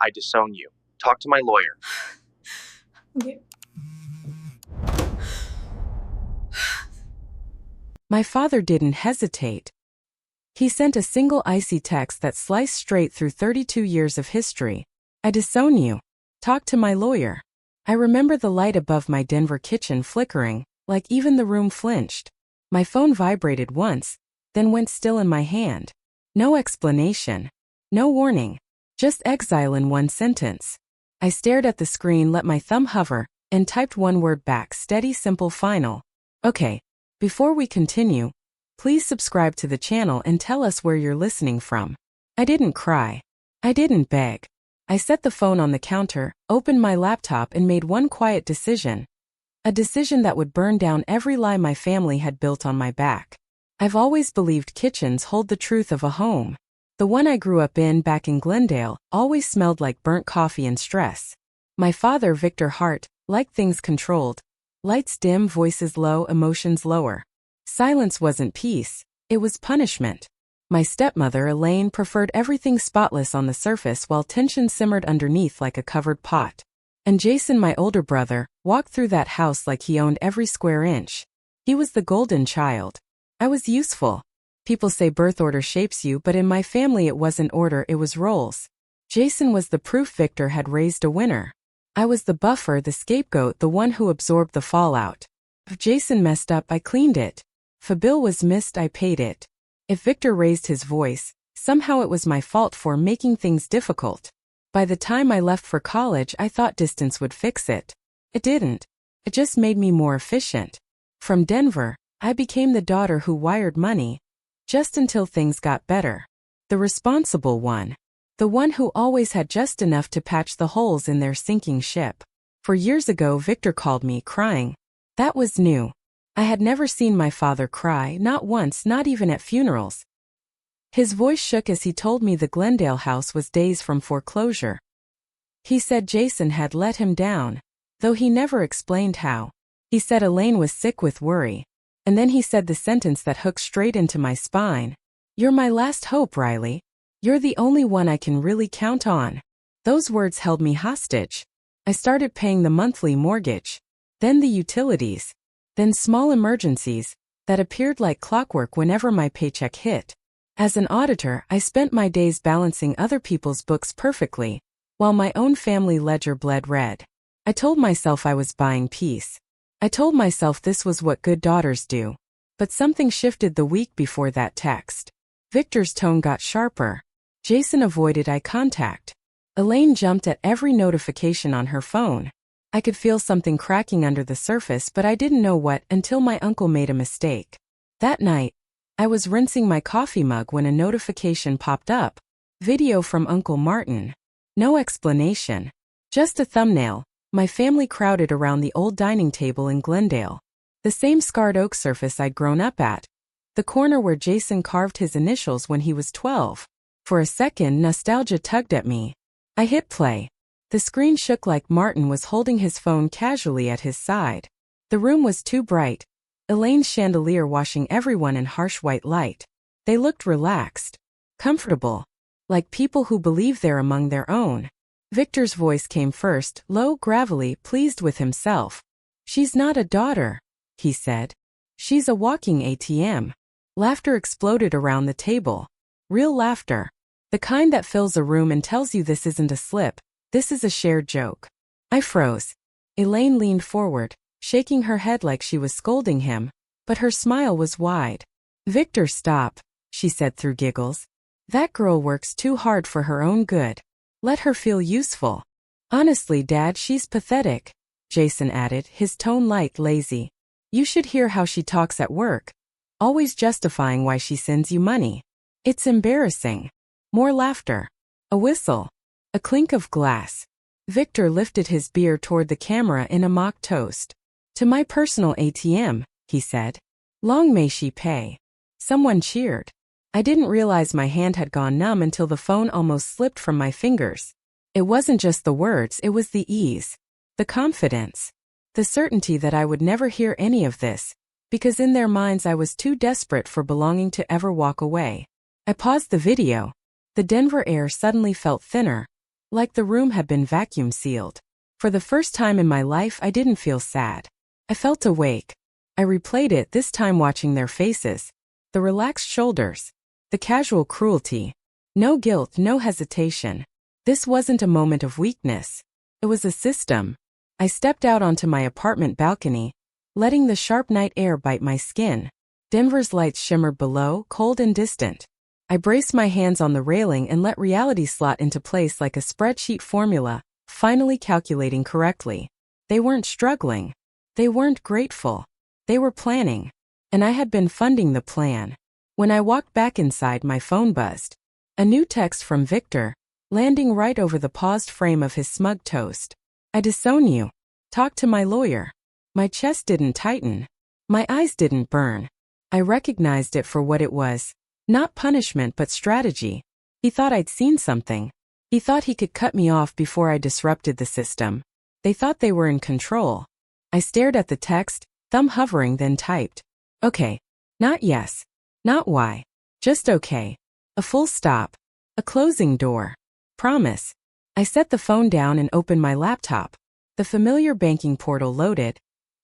I disown you. Talk to my lawyer. Okay. My father didn't hesitate. He sent a single icy text that sliced straight through 32 years of history. I disown you. Talk to my lawyer. I remember the light above my Denver kitchen flickering, like even the room flinched. My phone vibrated once, then went still in my hand. No explanation. No warning. Just exile in one sentence. I stared at the screen, let my thumb hover, and typed one word back: steady, simple, final. Okay. Before we continue, please subscribe to the channel and tell us where you're listening from. I didn't cry. I didn't beg. I set the phone on the counter, opened my laptop, and made one quiet decision. A decision that would burn down every lie my family had built on my back. I've always believed kitchens hold the truth of a home. The one I grew up in back in Glendale always smelled like burnt coffee and stress. My father, Victor Hart, liked things controlled. Lights dim, voices low, emotions lower. Silence wasn't peace, it was punishment. My stepmother, Elaine, preferred everything spotless on the surface while tension simmered underneath like a covered pot. And Jason, my older brother, walked through that house like he owned every square inch. He was the golden child. I was useful. People say birth order shapes you, but in my family it wasn't order, it was roles. Jason was the proof Victor had raised a winner. I was the buffer, the scapegoat, the one who absorbed the fallout. If Jason messed up, I cleaned it. If a bill was missed, I paid it. If Victor raised his voice, somehow it was my fault for making things difficult. By the time I left for college, I thought distance would fix it. It didn't. It just made me more efficient. From Denver, I became the daughter who wired money, just until things got better. The responsible one. The one who always had just enough to patch the holes in their sinking ship. For years ago, Victor called me, crying. That was new. I had never seen my father cry, not once, not even at funerals. His voice shook as he told me the Glendale house was days from foreclosure. He said Jason had let him down, though he never explained how. He said Elaine was sick with worry. And then he said the sentence that hooked straight into my spine. You're my last hope, Riley. You're the only one I can really count on. Those words held me hostage. I started paying the monthly mortgage, then the utilities, then small emergencies that appeared like clockwork whenever my paycheck hit. As an auditor, I spent my days balancing other people's books perfectly, while my own family ledger bled red. I told myself I was buying peace. I told myself this was what good daughters do. But something shifted the week before that text. Victor's tone got sharper. Jason avoided eye contact. Elaine jumped at every notification on her phone. I could feel something cracking under the surface, but I didn't know what until my uncle made a mistake. That night, I was rinsing my coffee mug when a notification popped up. Video from Uncle Martin. No explanation. Just a thumbnail. My family crowded around the old dining table in Glendale. The same scarred oak surface I'd grown up at. The corner where Jason carved his initials when he was 12. For a second, nostalgia tugged at me. I hit play. The screen shook like Martin was holding his phone casually at his side. The room was too bright. Elaine's chandelier washing everyone in harsh white light. They looked relaxed. Comfortable. Like people who believe they're among their own. Victor's voice came first, low, gravelly, pleased with himself. She's not a daughter, he said. She's a walking ATM. Laughter exploded around the table. Real laughter. The kind that fills a room and tells you this isn't a slip, this is a shared joke. I froze. Elaine leaned forward, shaking her head like she was scolding him, but her smile was wide. Victor, stop, she said through giggles. That girl works too hard for her own good. Let her feel useful. Honestly, Dad, she's pathetic, Jason added, his tone light, lazy. You should hear how she talks at work. Always justifying why she sends you money. It's embarrassing. More laughter. A whistle. A clink of glass. Victor lifted his beer toward the camera in a mock toast. To my personal ATM, he said. Long may she pay. Someone cheered. I didn't realize my hand had gone numb until the phone almost slipped from my fingers. It wasn't just the words, it was the ease. The confidence. The certainty that I would never hear any of this, because in their minds I was too desperate for belonging to ever walk away. I paused the video. The Denver air suddenly felt thinner. like the room had been vacuum sealed. For the first time in my life, I didn't feel sad. I felt awake. I replayed it, this time watching their faces, the relaxed shoulders, the casual cruelty. No guilt, no hesitation. This wasn't a moment of weakness. It was a system. I stepped out onto my apartment balcony, letting the sharp night air bite my skin. Denver's lights shimmered below, cold and distant. I braced my hands on the railing and let reality slot into place like a spreadsheet formula, finally calculating correctly. They weren't struggling. They weren't grateful. They were planning. And I had been funding the plan. When I walked back inside, my phone buzzed. A new text from Victor, landing right over the paused frame of his smug toast. I disown you. Talk to my lawyer. My chest didn't tighten. My eyes didn't burn. I recognized it for what it was. Not punishment but strategy. He thought I'd seen something. He thought he could cut me off before I disrupted the system. They thought they were in control. I stared at the text, thumb hovering, then typed. Okay. Not yes. Not why. Just okay. A full stop. A closing door. Promise. I set the phone down and opened my laptop. The familiar banking portal loaded.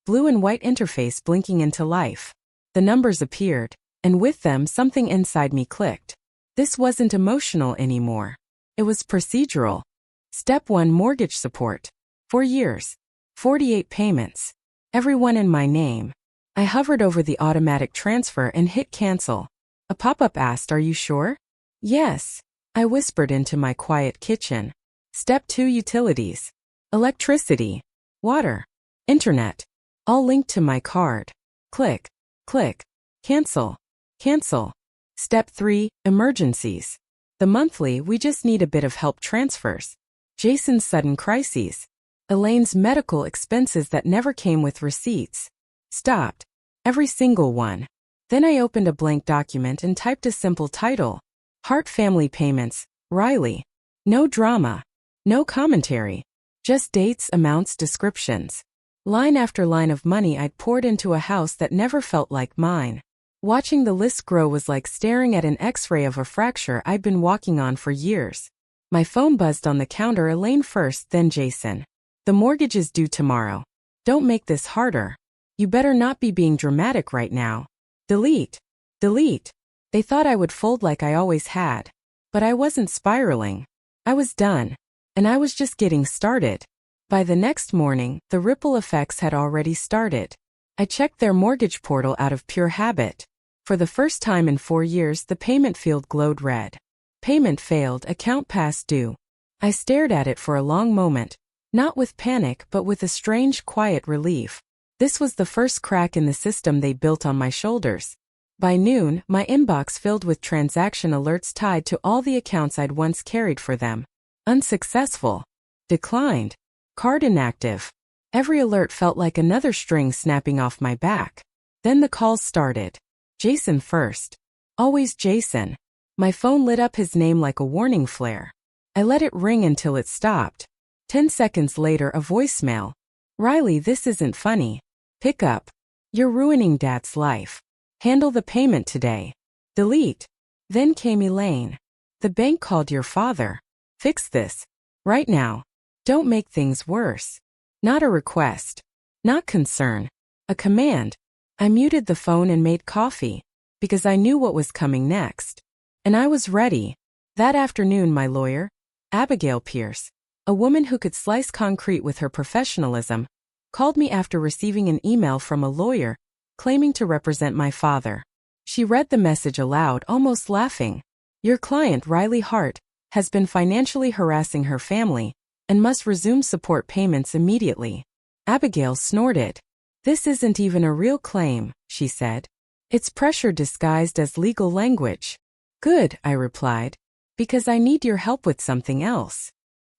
Blue and white interface blinking into life. The numbers appeared, and with them something inside me clicked. This wasn't emotional anymore. It was procedural. Step 1, mortgage support. 4 years. 48 payments. Everyone in my name. I hovered over the automatic transfer and hit cancel. A pop-up asked, "Are you sure?" Yes. I whispered into my quiet kitchen. Step 2, utilities. Electricity. Water. Internet. All linked to my card. Click. Click. Cancel. Cancel. Step 3, emergencies. The monthly, we just need a bit of help transfers. Jason's sudden crises. Elaine's medical expenses that never came with receipts. Stopped. Every single one. Then I opened a blank document and typed a simple title. Hart Family Payments, Riley. No drama. No commentary. Just dates, amounts, descriptions. Line after line of money I'd poured into a house that never felt like mine. Watching the list grow was like staring at an X-ray of a fracture I'd been walking on for years. My phone buzzed on the counter, Elaine first, then Jason. The mortgage is due tomorrow. Don't make this harder. You better not be being dramatic right now. Delete. Delete. They thought I would fold like I always had. But I wasn't spiraling. I was done. And I was just getting started. By the next morning, the ripple effects had already started. I checked their mortgage portal out of pure habit. For the first time in 4 years, the payment field glowed red. Payment failed, account past due. I stared at it for a long moment, not with panic but with a strange, quiet relief. This was the first crack in the system they built on my shoulders. By noon, my inbox filled with transaction alerts tied to all the accounts I'd once carried for them. Unsuccessful. Declined. Card inactive. Every alert felt like another string snapping off my back. Then the calls started. Jason first. Always Jason. My phone lit up his name like a warning flare. I let it ring until it stopped. 10 seconds later, a voicemail. Riley, this isn't funny. Pick up. You're ruining Dad's life. Handle the payment today. Delete. Then came Elaine. The bank called your father. Fix this. Right now. Don't make things worse. Not a request. Not concern. A command. I muted the phone and made coffee, because I knew what was coming next. And I was ready. That afternoon, my lawyer, Abigail Pierce, a woman who could slice concrete with her professionalism, called me after receiving an email from a lawyer claiming to represent my father. She read the message aloud, almost laughing. Your client, Riley Hart, has been financially harassing her family and must resume support payments immediately. Abigail snorted. This isn't even a real claim, she said. It's pressure disguised as legal language. Good, I replied, because I need your help with something else.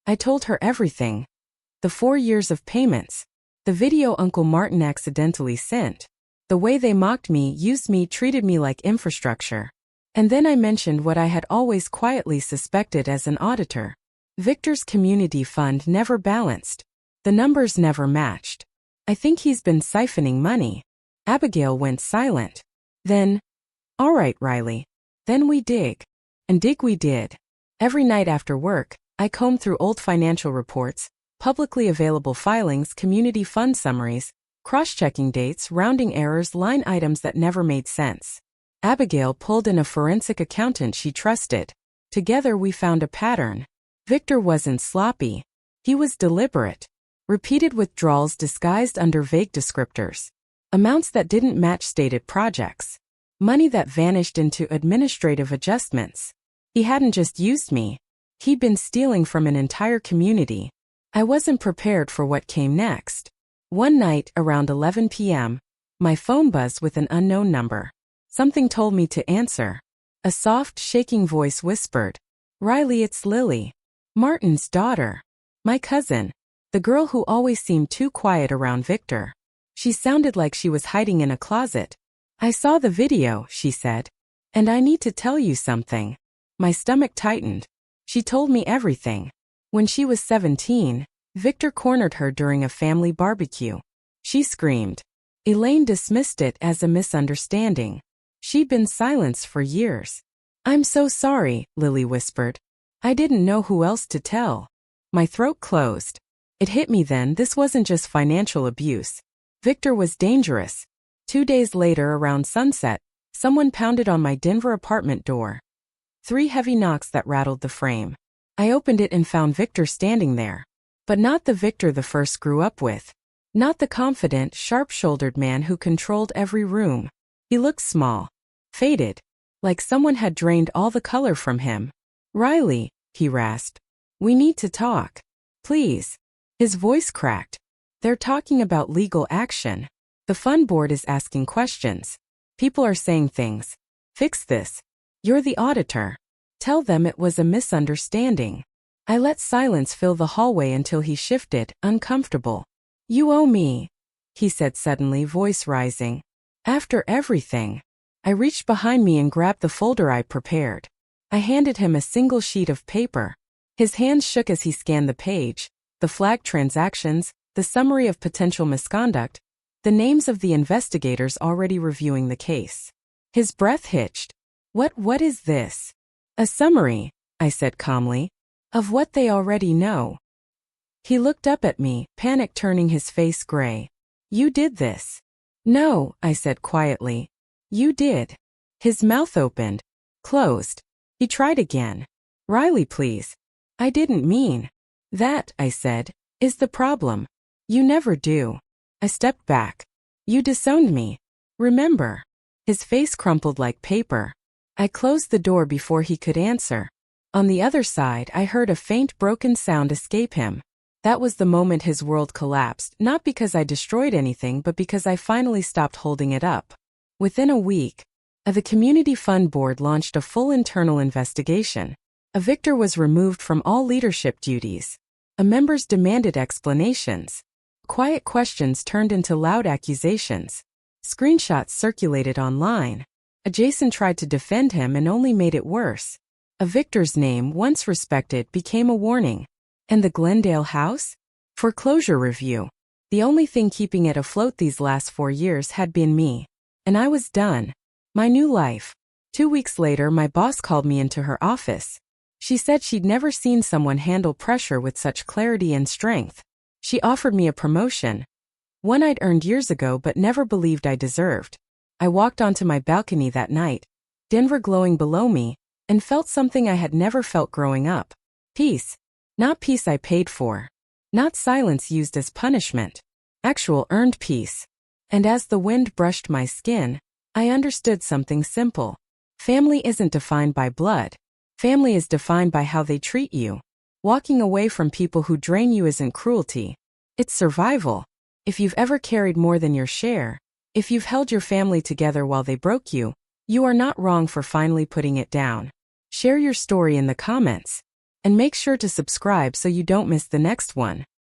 I told her everything. The 4 years of payments. The video Uncle Martin accidentally sent. The way they mocked me, used me, treated me like infrastructure. And then I mentioned what I had always quietly suspected as an auditor. Victor's community fund never balanced. The numbers never matched. I think he's been siphoning money. Abigail went silent. Then, all right, Riley. Then we dig. And dig we did. Every night after work, I combed through old financial reports, publicly available filings, community fund summaries, cross-checking dates, rounding errors, line items that never made sense. Abigail pulled in a forensic accountant she trusted. Together we found a pattern. Victor wasn't sloppy. He was deliberate. Repeated withdrawals disguised under vague descriptors. Amounts that didn't match stated projects. Money that vanished into administrative adjustments. He hadn't just used me. He'd been stealing from an entire community. I wasn't prepared for what came next. One night, around 11 p.m., my phone buzzed with an unknown number. Something told me to answer. A soft, shaking voice whispered, "Riley, it's Lily. Martin's daughter. My cousin. The girl who always seemed too quiet around Victor. She sounded like she was hiding in a closet. I saw the video," she said. "And I need to tell you something." My stomach tightened. She told me everything. When she was 17, Victor cornered her during a family barbecue. She screamed. Elaine dismissed it as a misunderstanding. She'd been silenced for years. "I'm so sorry," Lily whispered. "I didn't know who else to tell." My throat closed. It hit me then, this wasn't just financial abuse. Victor was dangerous. 2 days later, around sunset, someone pounded on my Denver apartment door. 3 heavy knocks that rattled the frame. I opened it and found Victor standing there. But not the Victor the first grew up with. Not the confident, sharp-shouldered man who controlled every room. He looked small. Faded. Like someone had drained all the color from him. "Riley," he rasped. "We need to talk. Please." His voice cracked. "They're talking about legal action. The fund board is asking questions. People are saying things. Fix this. You're the auditor. Tell them it was a misunderstanding." I let silence fill the hallway until he shifted, uncomfortable. "You owe me," he said suddenly, voice rising. "After everything." I reached behind me and grabbed the folder I prepared. I handed him a single sheet of paper. His hands shook as he scanned the page. The flagged transactions, the summary of potential misconduct, the names of the investigators already reviewing the case. His breath hitched. What is this?" "A summary," I said calmly, "of what they already know." He looked up at me, panic turning his face gray. "You did this." "No," I said quietly. "You did." His mouth opened, closed. He tried again. "Riley, please." "I didn't mean." "That," I said, "is the problem. You never do." I stepped back. "You disowned me. Remember?" His face crumpled like paper. I closed the door before he could answer. On the other side, I heard a faint broken sound escape him. That was the moment his world collapsed, not because I destroyed anything but because I finally stopped holding it up. Within a week, the Community Fund Board launched a full internal investigation. Victor was removed from all leadership duties. Members demanded explanations. Quiet questions turned into loud accusations. Screenshots circulated online. Jason tried to defend him and only made it worse. Victor's name, once respected, became a warning. And the Glendale house? Foreclosure review. The only thing keeping it afloat these last 4 years had been me. And I was done. My new life. 2 weeks later, my boss called me into her office. She said she'd never seen someone handle pressure with such clarity and strength. She offered me a promotion. One I'd earned years ago but never believed I deserved. I walked onto my balcony that night, Denver glowing below me, and felt something I had never felt growing up. Peace. Not peace I paid for. Not silence used as punishment. Actual earned peace. And as the wind brushed my skin, I understood something simple. Family isn't defined by blood. Family is defined by how they treat you. Walking away from people who drain you isn't cruelty. It's survival. If you've ever carried more than your share, if you've held your family together while they broke you, you are not wrong for finally putting it down. Share your story in the comments. And make sure to subscribe so you don't miss the next one.